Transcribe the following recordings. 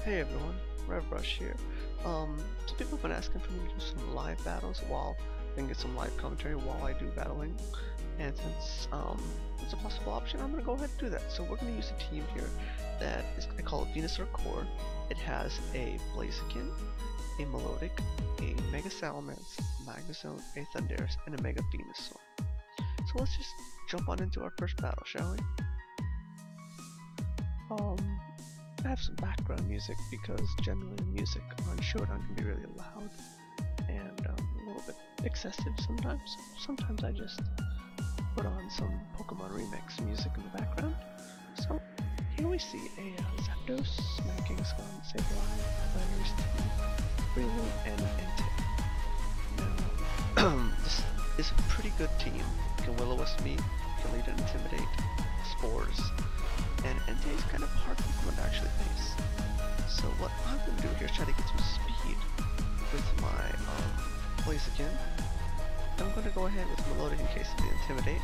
Hey everyone, RevRush here. So people have been asking for me to do some live battles while and get some live commentary while I do battling. And since it's a possible option, I'm gonna go ahead and do that. So we're gonna use a team here that is I call it Venusaur Core. It has a Blaziken, a Melodic, a Mega Salamence, Magnezone, a Thunderous, and a Mega Venusaur. So let's just jump on into our first battle, shall we? I have some background music because generally the music on Showdown can be really loud and a little bit excessive sometimes. Sometimes I just put on some Pokemon Remix music in the background. So here we see a Zapdos, Kangaskhan, Sableye, Flanders, Breloom, and Entei. Now, this is a pretty good team. You can Will-O-Wisp me, you can lead and Intimidate, Spores, and Entei is kind of hard Pokemon to actually face. So what I'm going to do here is try to get some speed with my Blaziken. I'm going to go ahead with Melodic in case of the Intimidate.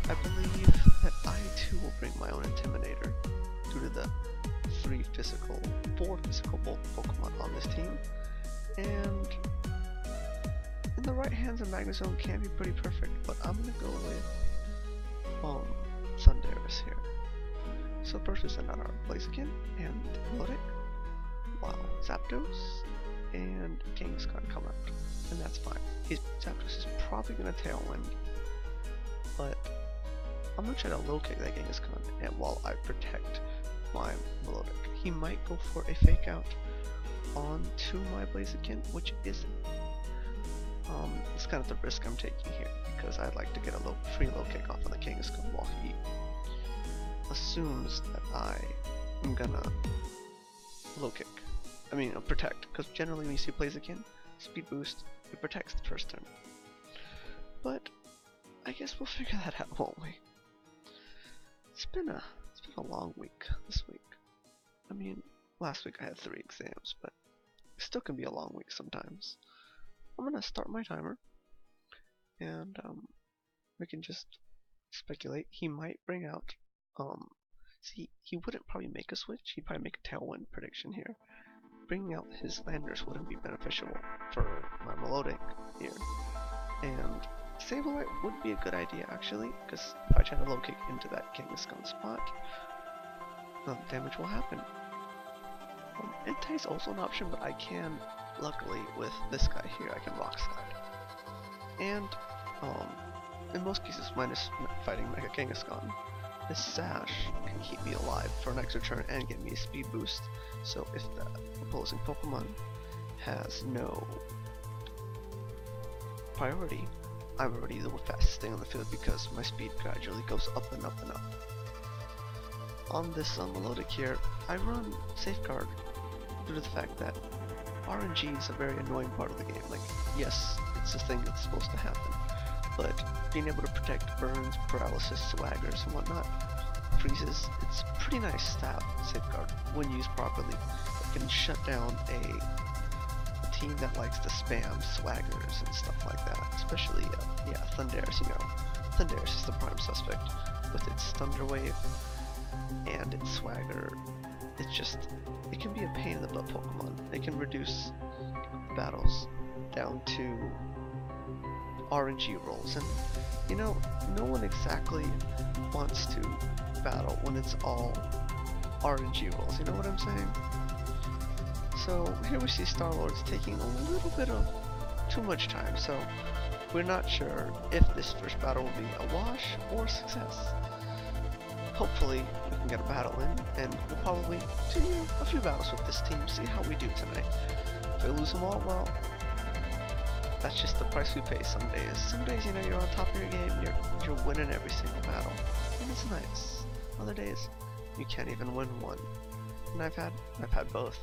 I believe that I too will bring my own Intimidator due to the 4 physical Pokemon on this team. And in the right hands of Magnezone can be pretty perfect, but I'm going to go with Thunderous here. So first we send out our Blaziken and Melodic, while Zapdos and Kangaskhan come out, and that's fine. Zapdos is probably going to Tailwind, but I'm going to try to low-kick that Kangaskhan and while I protect my Melodic. He might go for a Fake Out onto my Blaziken, which isn't. It's kind of the risk I'm taking here, because I'd like to get a free low-kick off of the Kangaskhan while he assumes that I am gonna protect, because generally when you see Blaziken, speed boost, it protects the first turn. But I guess we'll figure that out, won't we? It's been a long week this week. I mean, last week I had 3 exams, but it still can be a long week sometimes. I'm gonna start my timer, and we can just speculate. He might bring out see, he wouldn't probably make a switch, he'd probably make a Tailwind prediction here. Bringing out his Landers wouldn't be beneficial for my Melodic here. And Sableye would be a good idea actually, because if I try to low kick into that Kangaskhan spot, damage will happen. Entei is also an option, but I can, luckily with this guy here, I can Rock Slide. And in most cases, minus fighting Mega Kangaskhan, this Sash can keep me alive for an extra turn and get me a speed boost. So if the opposing Pokemon has no priority, I'm already the fastest thing on the field because my speed gradually goes up and up and up. On this Melodic here, I run Safeguard due to the fact that RNG is a very annoying part of the game. Like, yes, it's a thing that's supposed to happen, but being able to protect burns, paralysis, swaggers, and whatnot, freezes, it's pretty nice to have Safeguard when used properly. It can shut down a team that likes to spam swaggers and stuff like that, especially, Thunderous, Thunderous is the prime suspect with its Thunder Wave and its swagger. It can be a pain in the butt Pokemon. It can reduce battles down to RNG rolls, and no one exactly wants to battle when it's all RNG rolls, you know what I'm saying? So here we see Star-Lord's taking a little bit of too much time, so we're not sure if this first battle will be a wash or a success. Hopefully we can get a battle in, and we'll probably do a few battles with this team, see how we do tonight. If we lose them all, well, that's just the price we pay some days. Some days, you're on top of your game, you're winning every single battle, and it's nice. Other days, you can't even win one. And I've had both.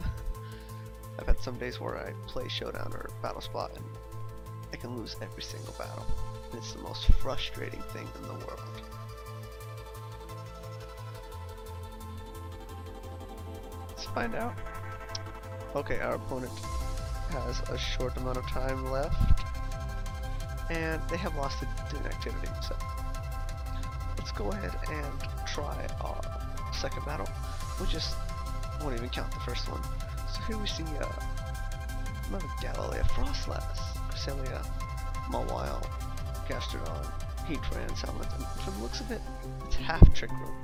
I've had some days where I play Showdown or Battle Spot, and I can lose every single battle. And it's the most frustrating thing in the world. Let's find out. Okay, our opponent has a short amount of time left, and they have lost to inactivity, so let's go ahead and try our second battle, which is won't even count the first one. So here we see not a Galilea, Frostlass, Cresselia, Mawile, Gastrodon, Heatran, Salamence. From the looks of it, it's half Trick Room.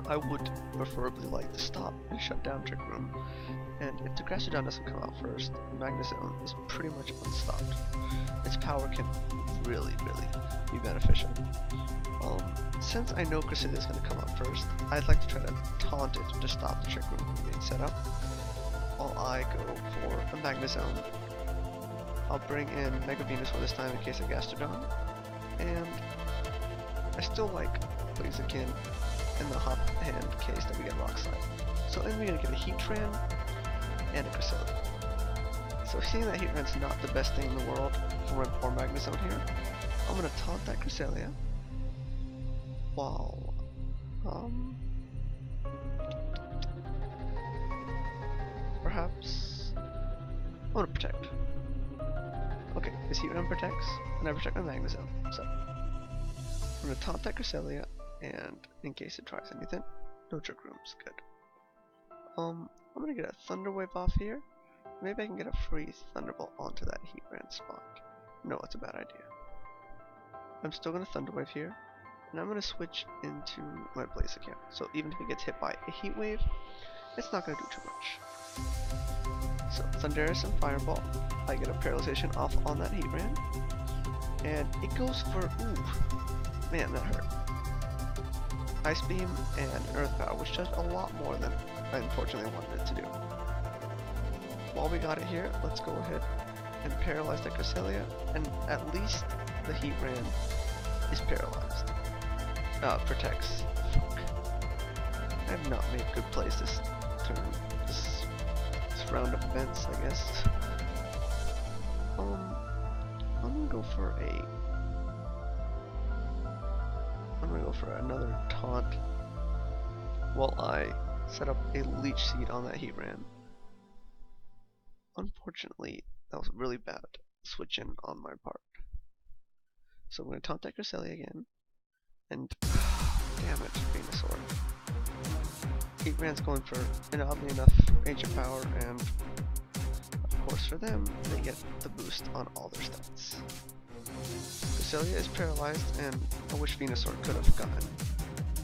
I would preferably like to stop and shut down Trick Room, and if the Gastrodon doesn't come out first, Magnezone is pretty much unstopped. Its power can really be beneficial. Since I know Cresselia is going to come out first, I'd like to try to taunt it to stop the Trick Room from being set up, while I go for a Magnezone. I'll bring in Mega Venusaur this time in case of Gastrodon, and I still like Blaziken in the hot hand case that we get Rock Slide. So then we're going to get a Heatran and a Cresselia. So seeing that Heatran's not the best thing in the world for Magnezone here, I'm going to taunt that Cresselia while perhaps I'm going to protect. Okay, this Heatran protects, and I protect my Magnezone. So I'm going to taunt that Cresselia, and in case it tries anything, no Trick Room's good. I'm going to get a Thunder Wave off here. Maybe I can get a free Thunderbolt onto that Heatran spot. No, it's a bad idea. I'm still going to Thunder Wave here, and I'm going to switch into my Blaziken. So even if it gets hit by a Heat Wave, it's not going to do too much. So Thunderous and Fireball, I get a Paralyzation off on that Heatran, and it goes for, ooh, man, that hurt. Ice Beam and Earth Power, which does a lot more than I unfortunately wanted it to do. While we got it here, let's go ahead and paralyze the Cresselia, and at least the Heatran is paralyzed. Protects. Fuck. I have not made good plays this turn. This round of events, I guess. I'm gonna go for another taunt while I set up a Leech Seed on that Heatran. Unfortunately, that was really bad switch in on my part. So I'm going to taunt that Cresselia again, and damn it, Venusaur. Heatran's going for an oddly enough Ancient Power, and of course for them, they get the boost on all their stats. Cresselia is paralyzed, and I wish Venusaur could have gotten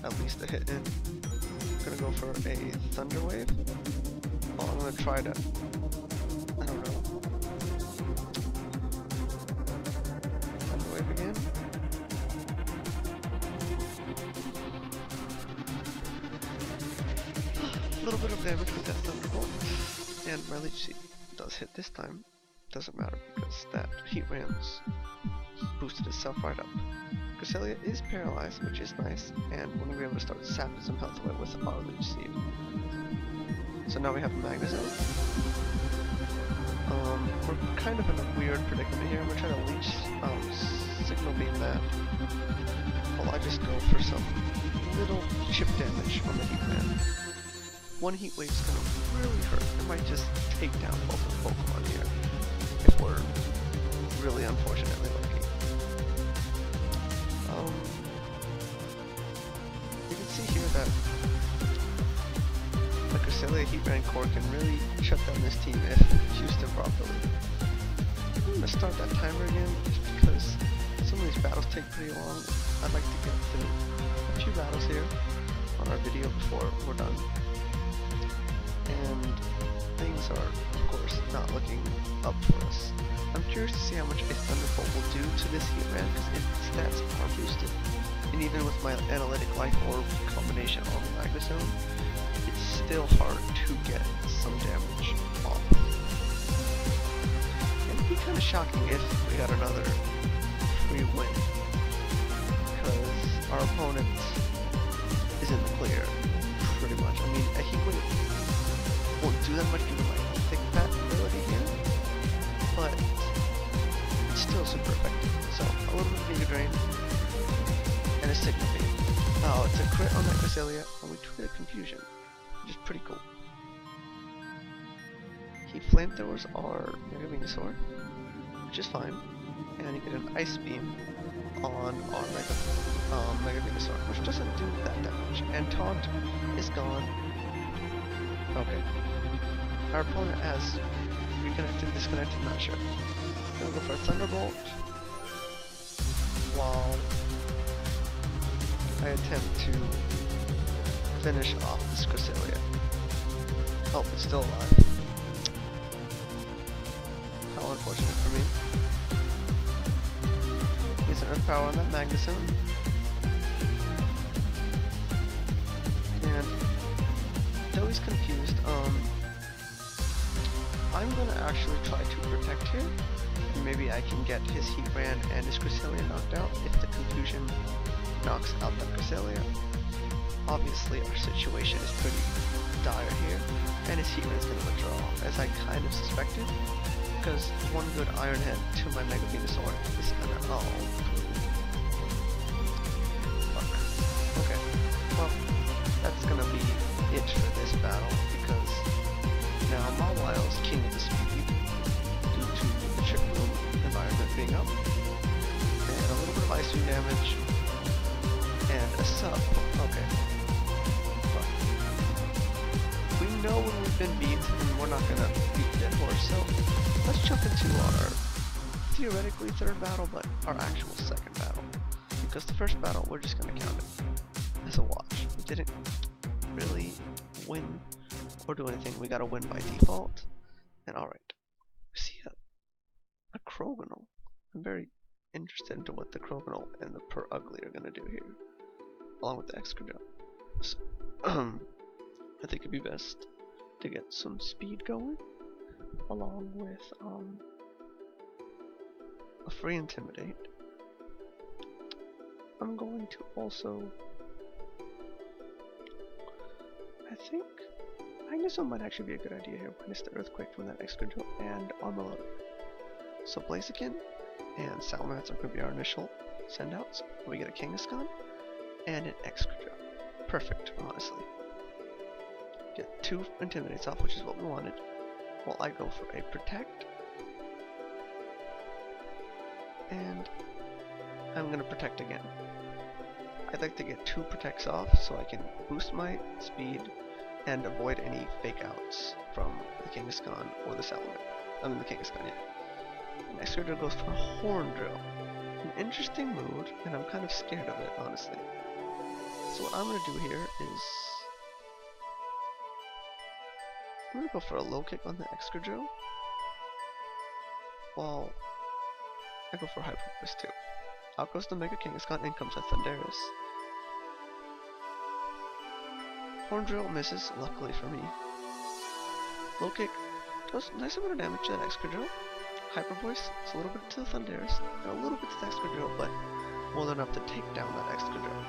at least a hit in. I'm going to go for a Thunder Wave. Well, I'm going to try to, I don't know, Thunder Wave again. A little bit of damage with that Thunderbolt, and my Leech Seed does hit this time. Doesn't matter because that Heatran's boosted itself right up. Cresselia is paralyzed, which is nice, and we're going to be able to start sapping some health away with our Leech Seed. So now we have a Magnezone. We're kind of in a weird predicament here. We're trying to Leech Signal Beam that, while I just go for some little chip damage on the Heatran. One Heat Wave's going to really hurt. It might just take down both of the Pokemon here, if we're really unfortunately lucky. You can see here that the Cresselia Heatran core can really shut down this team if used properly. I'm going to start that timer again just because some of these battles take pretty long. I'd like to get through a few battles here on our video before we're done. And things are, of course, not looking up for us. I'm curious to see how much a Thunderbolt will do to this Heatran, because its stats are boosted. And even with my Analytic Life Orb combination on the Magnezone, it's still hard to get some damage off. It'd be kind of shocking if we got another free win, because our opponent is in the clear, pretty much. I mean, a Heat Wave won't do that much due to my thick fat ability here, but it's still super effective. So a little bit of Giga Drain and a Signal Beam. Oh, it's a crit on that Cresselia, and we treated Confusion, which is pretty cool. Heat Flamethrowers are Mega Venusaur, which is fine, and you get an Ice Beam on our Mega Venusaur, which doesn't do that damage. And Taunt is gone, Okay. Our opponent has reconnected, disconnected, not sure. Gonna go for a Thunderbolt while I attempt to finish off this Cresselia. Oh, it's still alive. How unfortunate for me. Use an Earth Power on that Magnezone. And though he's confused, I'm gonna actually try to protect here. And maybe I can get his Heatran and his Cresselia knocked out if the confusion knocks out that Cresselia. Obviously our situation is pretty dire here, and his Heatran is gonna withdraw, as I kind of suspected, because one good Iron Head to my Mega Venusaur is gonna, oh. Fuck. Okay, well, that's gonna be it for this battle, because now Mawile's king of the speed due to the Trick Room environment being up, and a little bit of Ice Beam damage, and a sub. Okay. But we know when we've been beat, and we're not gonna beat Dead Horse, so let's jump into our theoretically third battle, but our actual second battle. Because the first battle, we're just gonna count it as a watch. We didn't really win or do anything. We gotta win by default. And alright, we see a Crogonal. I'm very interested into what the Crogonal and the Ugly are gonna do here, along with the Excadrill. So, I think it'd be best to get some speed going, along with a free Intimidate. I'm going to also, I think Magnezone might actually be a good idea here, minus the Earthquake from that Excadrill and Armalota. So Blaziken and Salamence are going to be our initial send-outs. We get a Kangaskhan and an Excadrill. Perfect, honestly. Get 2 Intimidates off, which is what we wanted. While I go for a Protect. And I'm going to Protect again. I'd like to get 2 Protects off so I can boost my speed and avoid any fake outs from the Kangaskhan or the Salamence. I mean the Kangaskhan, yeah. And Excadrill goes for a Horn Drill. An interesting move, and I'm kind of scared of it, honestly. So what I'm going to do here is I'm going to go for a low kick on the Excadrill while I go for Hyper Voice too. Out goes the Mega Kangaskhan, in comes a Thunderous. Horn Drill misses, luckily for me. Low kick does a nice amount of damage to that Excadrill. Hyper Voice, it's a little bit to the Thunderous, and a little bit to the Excadrill, but more than enough to take down that Excadrill.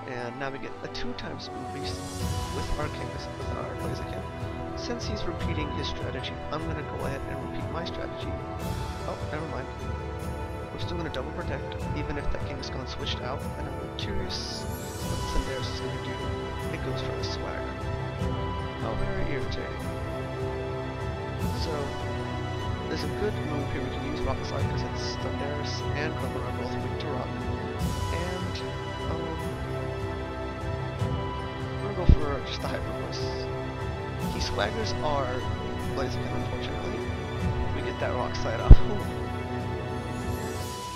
And now we get a 2x boost with our Blaziken. Since he's repeating his strategy, I'm going to go ahead and repeat my strategy. Oh, never mind. We're still going to double protect, even if that Kangaskhan switched out, and I'm really curious what Thunderous is going to do. It goes for a Swagger. Oh, very irritating. So, there's a good move here. We can use Rock Slide because it's Thunderous and Croagunk are both weak to Rock. And, we're going to go for just the Hyper Voice. He Swaggers our Blaziken, unfortunately. We get that Rock Slide off. Ooh.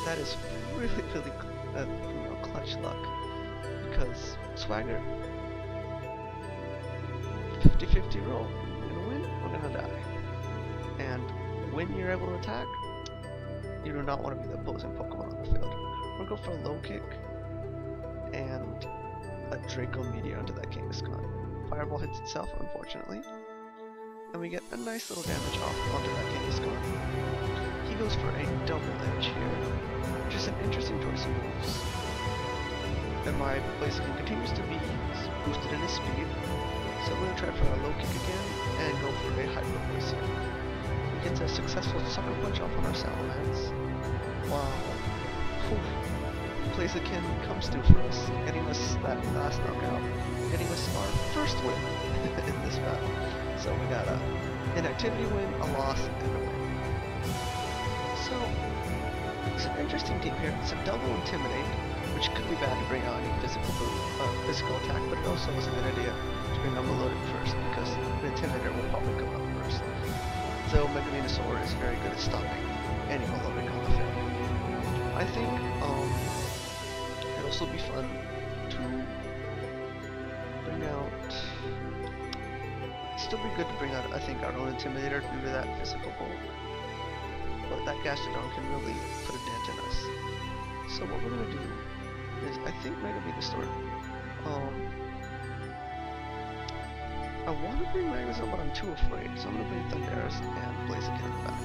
That is really, really clutch luck. Because Swagger, 50-50 roll. We're gonna win, we're gonna die. And when you're able to attack, you do not want to be the opposing Pokemon on the field. We're gonna go for a low kick and a Draco Meteor onto that Kangaskhan. Fireball hits itself, unfortunately. And we get a nice little damage off onto that Kangaskhan. He goes for a double edge here, which is an interesting choice of moves. And my Blaziken continues to be boosted in his speed, so I'm going to try for a low kick again and go for a Hyper Voice here. We get a successful Sucker Punch off on our Salamence. Wow. Blaziken comes through for us, getting us that last knockout, getting us our first win in this battle. So we got an activity win, a loss, and a win. So, it's an interesting team here. It's a double Intimidate, which could be bad to bring out any physical attack, but it also was a good idea to bring Armalota first, because though Mega Venusaur is very good at stopping any melodic on the field. I think it'd also be fun to bring out. Still be good to bring out, I think, our own Intimidator due to that physical pull. But that Gastrodon can really put a dent in us. So what we're gonna do is, I think Mega Venusaur. I want to bring Venusaur, but I'm too afraid. So I'm gonna bring Thunderous and Blaziken in the back.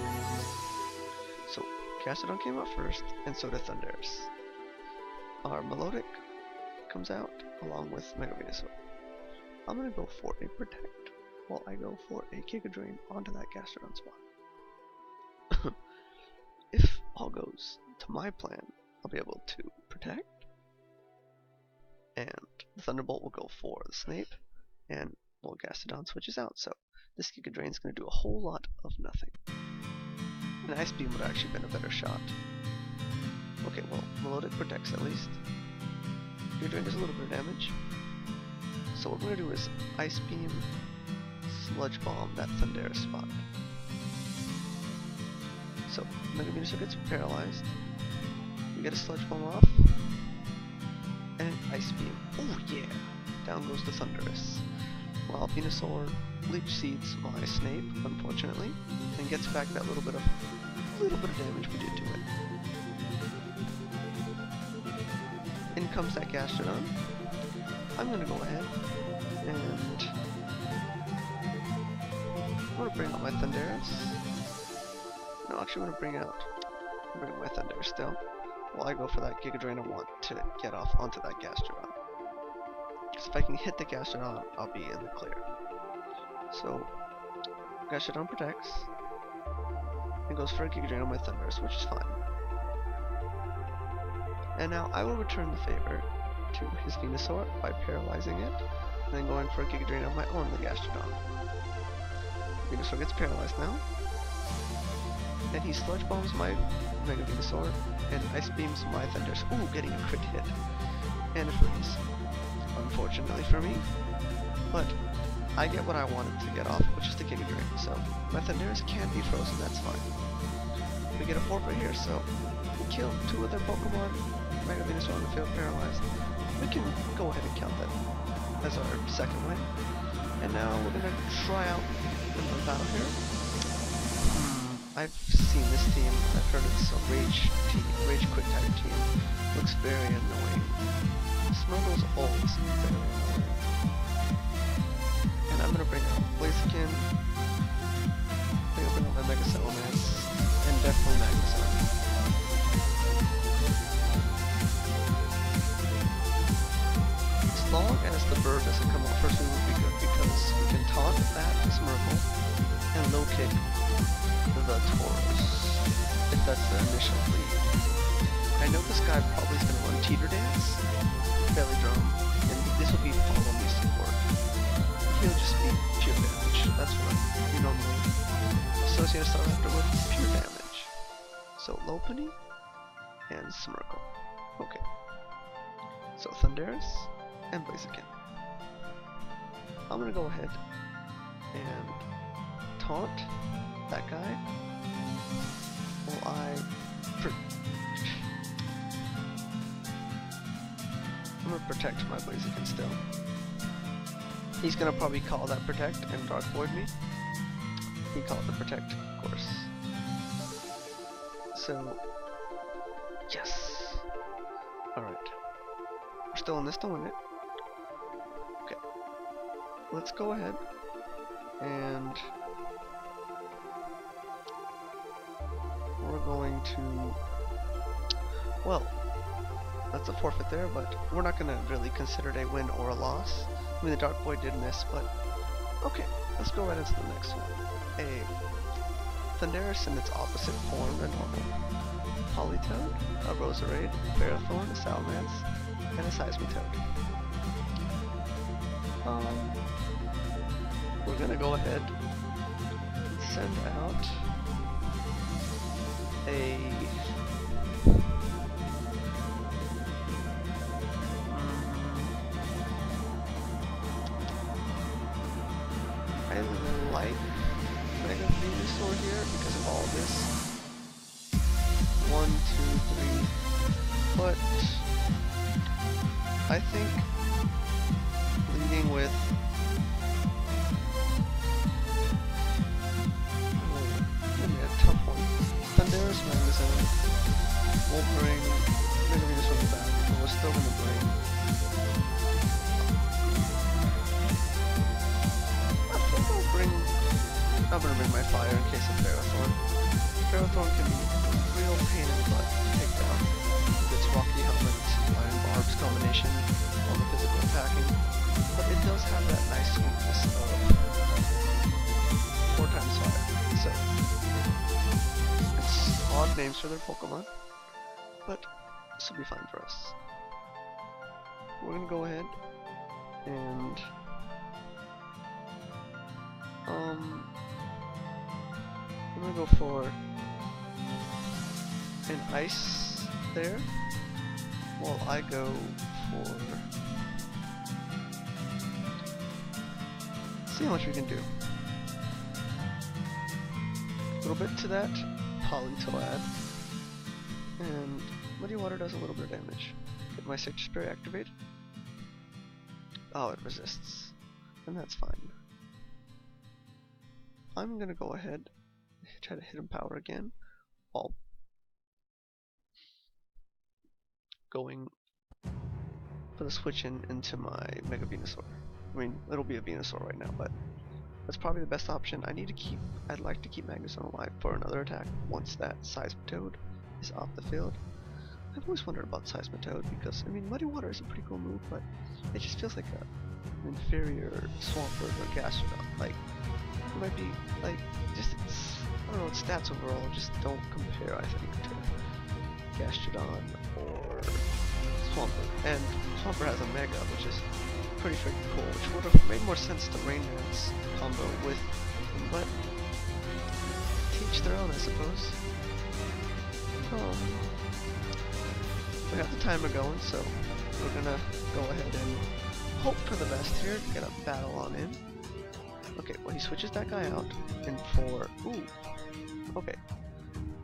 So Gastrodon came out first, and so did Thunderous. Our Melodic comes out along with Mega Venusaur. I'm gonna go for a Protect while I go for a Giga Drain onto that Gastrodon spot. If all goes to my plan, I'll be able to Protect, and the Thunderbolt will go for the Snape, and well, Gastrodon switches out, so this Giga Drain is going to do a whole lot of nothing. An Ice Beam would have actually been a better shot. Okay, well, Melodic protects at least. Giga Drain does a little bit of damage. So what we're going to do is Ice Beam, Sludge Bomb that Thunderous spot. So Mega Venusaur gets paralyzed. We get a Sludge Bomb off. And an Ice Beam. Oh yeah! Down goes the Thunderous. While Venusaur Leech Seeds my Snape, unfortunately, and gets back that little bit of damage we did to it. In comes that Gastrodon. I'm gonna go ahead and I'm gonna bring out my Thunderous. No, actually I'm gonna bring my Thunderous still. While I go for that Giga Drain I want to get off onto that Gastrodon. Because if I can hit the Gastrodon, I'll be in the clear. So, Gastrodon protects, and goes for a Giga Drain on my Thunderous, which is fine. And now I will return the favor to his Venusaur by paralyzing it, and then going for a Giga Drain of my own, the Gastrodon. Venusaur gets paralyzed now, and he Sludge Bombs my Mega Venusaur, and Ice Beams my Thunderous. Ooh, getting a crit hit, and a freeze. Unfortunately for me, but I get what I wanted to get off, which is the Giga Drain, so my Thunderous can be frozen, that's fine. We get a forfeit here, so we kill two of their Pokemon, Mega Venusaur on the field paralyzed. We can go ahead and count that as our second win. And now we're going to try out the battle here. I've seen this team, I've heard it's a Rage Quick type team. Looks very annoying. Smuggle's always very annoying. And I'm gonna bring out Blaziken. I'm gonna bring out my Mega Salamence, and definitely Magneton. As long as the bird doesn't come out first, we will be good because we can taunt that Smirgle and low kick the Taurus if that's the initial lead. I know this guy probably is gonna run Teeter Dance, Belly Drum, and this will be follow me support. He'll just be pure damage. That's what you normally associate a Staraptor with, pure damage. So Lopunny and Smirgle. Okay. So Thunderous and Blaziken. I'm gonna go ahead and taunt that guy while I'm gonna protect my Blaziken still. He's gonna probably call that protect and Dark Void me. He called the protect, of course. So, yes. Alright. We're still in this to win it. Okay. Let's go ahead and we're going to, well, that's a forfeit there, but we're not going to really consider it a win or a loss. I mean, the Dark Void did miss, but okay, let's go right into the next one. A Thunderous in its opposite form than normal. Politoed, a Roserade, Ferrothorn, a Salamence, and a Seismitoad. We're going to go ahead and send out a I like Mega Venusaur here because of all this. 1, 2, 3. But I think leading with a tough one. Thunderous Magazine won't bring Mega Venusaur back, but we're still gonna bring. I think I'm gonna bring my fire in case of Ferrothorn. Ferrothorn can be a real pain in the butt to take down. Its Rocky Helmet, Iron Barbs combination on the physical attacking, but it does have that nice weakness of 4 times fire. So it's odd names for their Pokemon, but this will be fine for us. We're gonna go ahead and I'm gonna go for an ice there, while I go for, see how much we can do. A little bit to that Polytoad, and Muddy Water does a little bit of damage. Get my Citrus Spray activated. Oh, it resists, and that's fine. I'm gonna go ahead and try to hit him power again, while going for the switch into my Mega Venusaur. I mean, it'll be a Venusaur right now, but that's probably the best option. I'd like to keep Magnuson alive for another attack once that Seismitoad is off the field. I've always wondered about Seismitoad because, I mean, Muddy Water is a pretty cool move, but it just feels like an inferior Swampert or Gastrodon. Like, it might be, like, just, I don't know, its stats overall just don't compare, I think, to Gastrodon or Swampert. And Swampert has a Mega, which is pretty freaking cool, which would have made more sense to Rain Dance combo with him, but teach their own, I suppose. We have the timer going, so we're gonna go ahead and hope for the best here, get a battle on in. Okay, well he switches that guy out, and for, ooh, okay.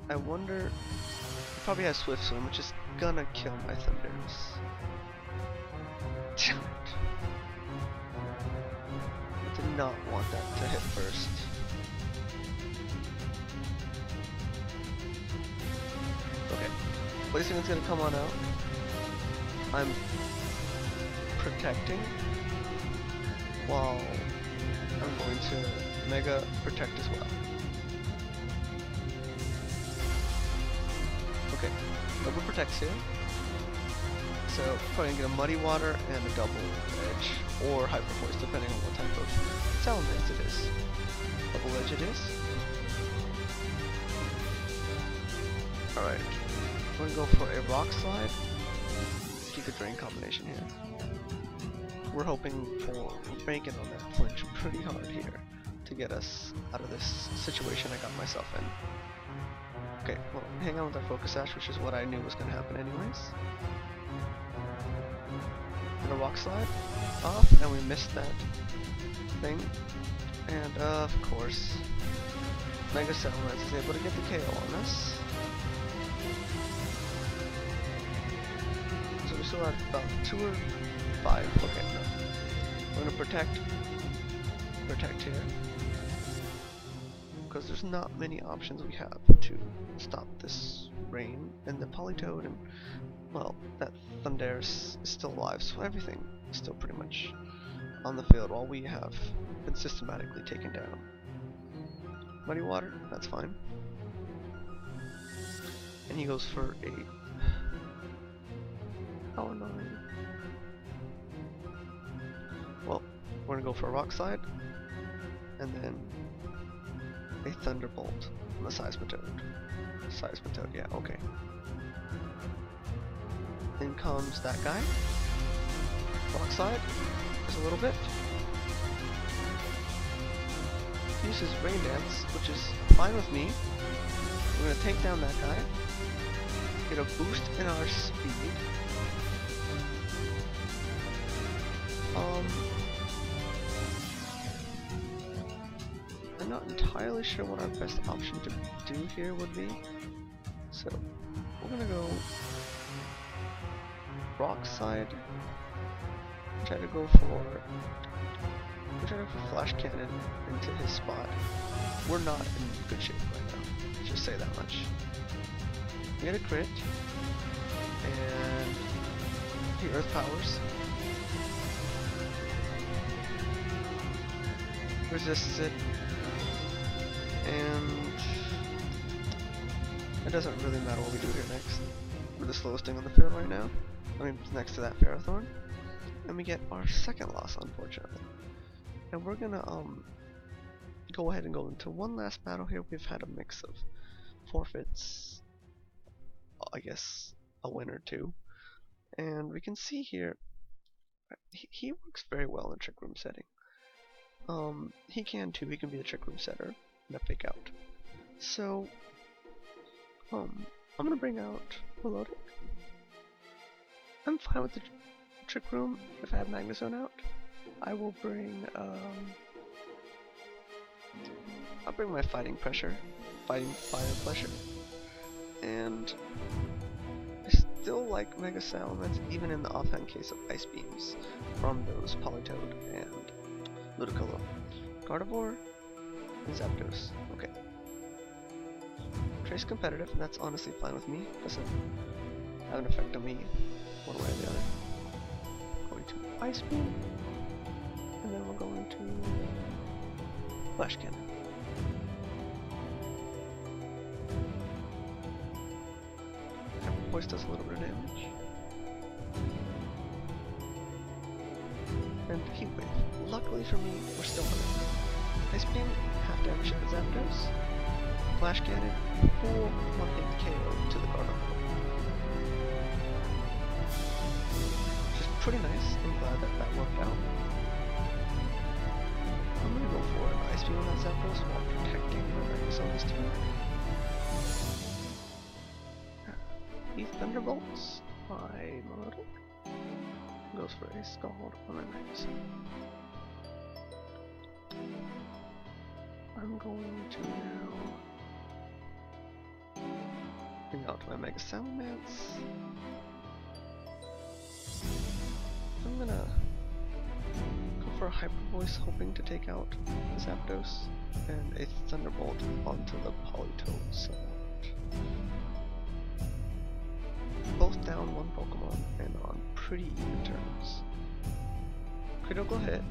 I wonder, he probably has Swift Swim, which is gonna kill my Thundurus. Damn it. I did not want that to hit first. Okay, Blazing's gonna come on out. I'm protecting while I'm going to Mega Protect as well. Okay, Mega Protects here. So probably gonna get a Muddy Water and a Double Edge, or Hyper Voice, depending on what type of Salamence it is. Double Edge it is. Alright, we're gonna go for a Rock Slide. Keep a Drain combination here. We're hoping for, we're banking on that flinch pretty hard here to get us out of this situation I got myself in. Okay, well, hang on with our Focus Sash, which is what I knew was gonna happen anyways. A Rock Slide off, and we missed that thing. And of course, Mega Salamence is able to get the KO on us. So we still have about 2 or 5. Okay, no. We're gonna protect here, because there's not many options we have to stop this rain, and the Politoed and, well, that Thundurus is still alive, so everything is still pretty much on the field while we have been systematically taken down. Muddy Water, that's fine. And he goes for a... How annoying. Well, we're gonna go for a Rock Slide, and then a Thunderbolt on the Seismitoad. Seismitoad, yeah, okay. In comes that guy. Rock Slide, just a little bit. Uses Rain Dance, which is fine with me. We're gonna take down that guy. Get a boost in our speed. not entirely sure what our best option to do here would be. So we're gonna go rock side. Try to go for flash cannon into his spot. We're not in good shape right now. Let's just say that much. We get a crit, and he earth powers. Resists it, and it doesn't really matter what we do here next. We're the slowest thing on the field right now. I mean, next to that Ferrothorn. And we get our second loss, unfortunately. And we're gonna go ahead and go into one last battle here. We've had a mix of forfeits, I guess a win or two, and we can see here he works very well in Trick Room setting. He can too. He can be a Trick Room setter and a fake out. So I'm gonna bring out Melodic. I'm fine with the Trick Room if I have Venusaur out. I will bring I'll bring my Fighting Fire Pressure, and I still like Mega Salamence even in the offhand case of Ice Beams from those Politoed and Ludicolo. Gardevoir and Zapdos. Okay. Trace competitive, and that's honestly fine with me. Doesn't have an effect on me one way or the other. Going to Ice Beam, and then we're going to Flash Cannon. Voice does a little bit of damage. And Heat Wave. Luckily for me, we're still winning. Ice Beam, half damage to the Zapdos. Flash Cannon, full 1-hit KO to the Gardevoir. Which is pretty nice. I'm glad that that worked out. I'm gonna go for an Ice Beam on that Zapdos while protecting my Venusaur this turn. He Thunderbolts by Melodic. Goes for a Scald on my Venusaur. I'm going to now bring out my Mega Salamence. I'm gonna go for a Hyper Voice, hoping to take out the Zapdos, and a Thunderbolt onto the Politoed somewhat. Both down one Pokemon and on pretty even terms. Critical hit,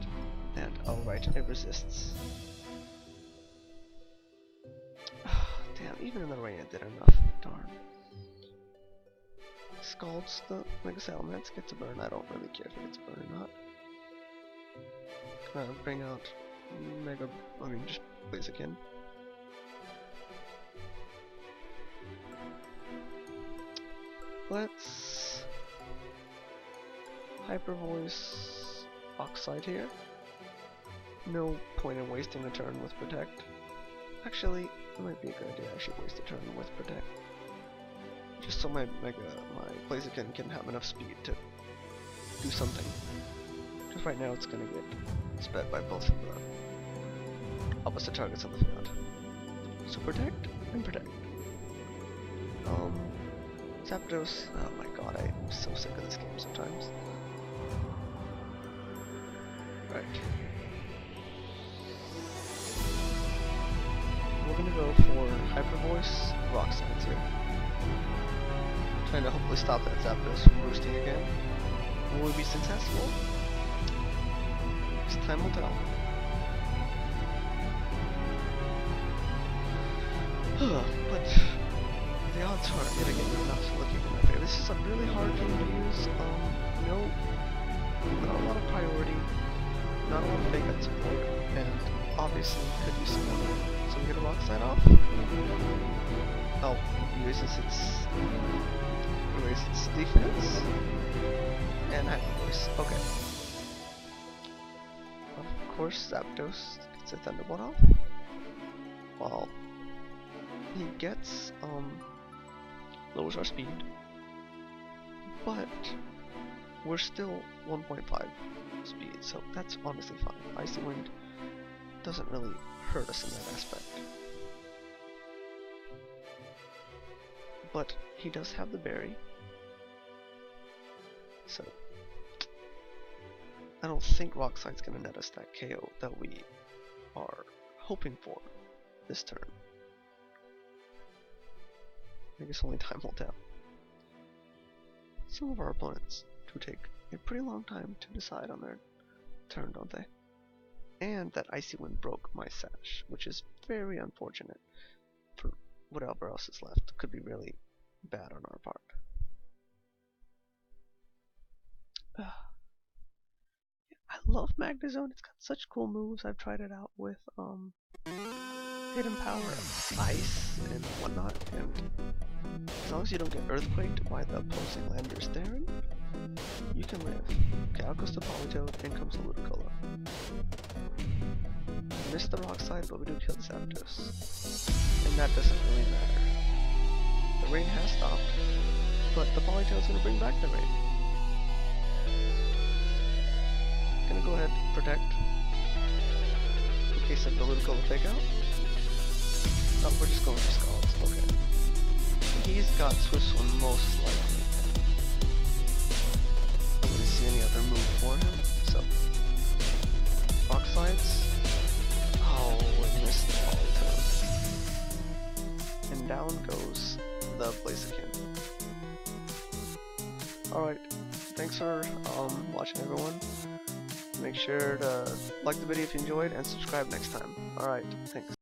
and alright, it resists. Damn, even in the rain it did enough. Darn. Scalds the Mega Salamence, gets a burn. I don't really care if it gets a burn or not. Bring out just Blaziken. Let's Hyper Voice Oxide here. No point in wasting a turn with Protect. Actually, it might be a good idea. I should waste a turn with Protect. Just so my Blaziken can have enough speed to do something. Because right now it's gonna get sped by both of the opposite targets on the field. So Protect and Protect. Zapdos, oh my god, I'm so sick of this game sometimes. Right. We're gonna go for Hyper Voice Rock Science here. Trying to hopefully stop that Zapdos from boosting again. Will we be successful? This time will tell. But the odds are yet again not looking in my favor. This is a really hard game to use. Not a lot of priority, not a lot of fake out support, and obviously could use some more. So we get a Rock Slide off. Oh, erases its defense and Hyper Voice. Okay. Of course, Zapdos gets a Thunderbolt off. While he gets lowers our speed, but we're still 1.5 speed, so that's honestly fine. Icy Wind doesn't really hurt us in that aspect. But he does have the berry, so I don't think Rock Slide's gonna net us that KO that we are hoping for this turn. I guess only time will tell. Some of our opponents do take a pretty long time to decide on their turn, don't they? And that Icy Wind broke my sash, which is very unfortunate for whatever else is left. Could be really bad on our part. I love Magnezone. It's got such cool moves. I've tried it out with Hidden Power, Ice, and whatnot. And as long as you don't get Earthquaked by the opposing landers there, you can live. Okay, out goes the Politoed, in comes the Ludicolo. Missed the Rock Slide, but we do kill the Zapdos. And that doesn't really matter. The rain has stopped, but the Politoed's gonna bring back the rain. Gonna go ahead and protect in case of the Ludicolo fake out. Oh, we're just going for Scalds, okay. He's got Swift Swim most likely. I don't really see any other move for him, so. Rock Slides. Oh, we missed the Politoed. And down goes the Blaziken. Alright, thanks for watching, everyone. Make sure to like the video if you enjoyed and subscribe next time. Alright, thanks.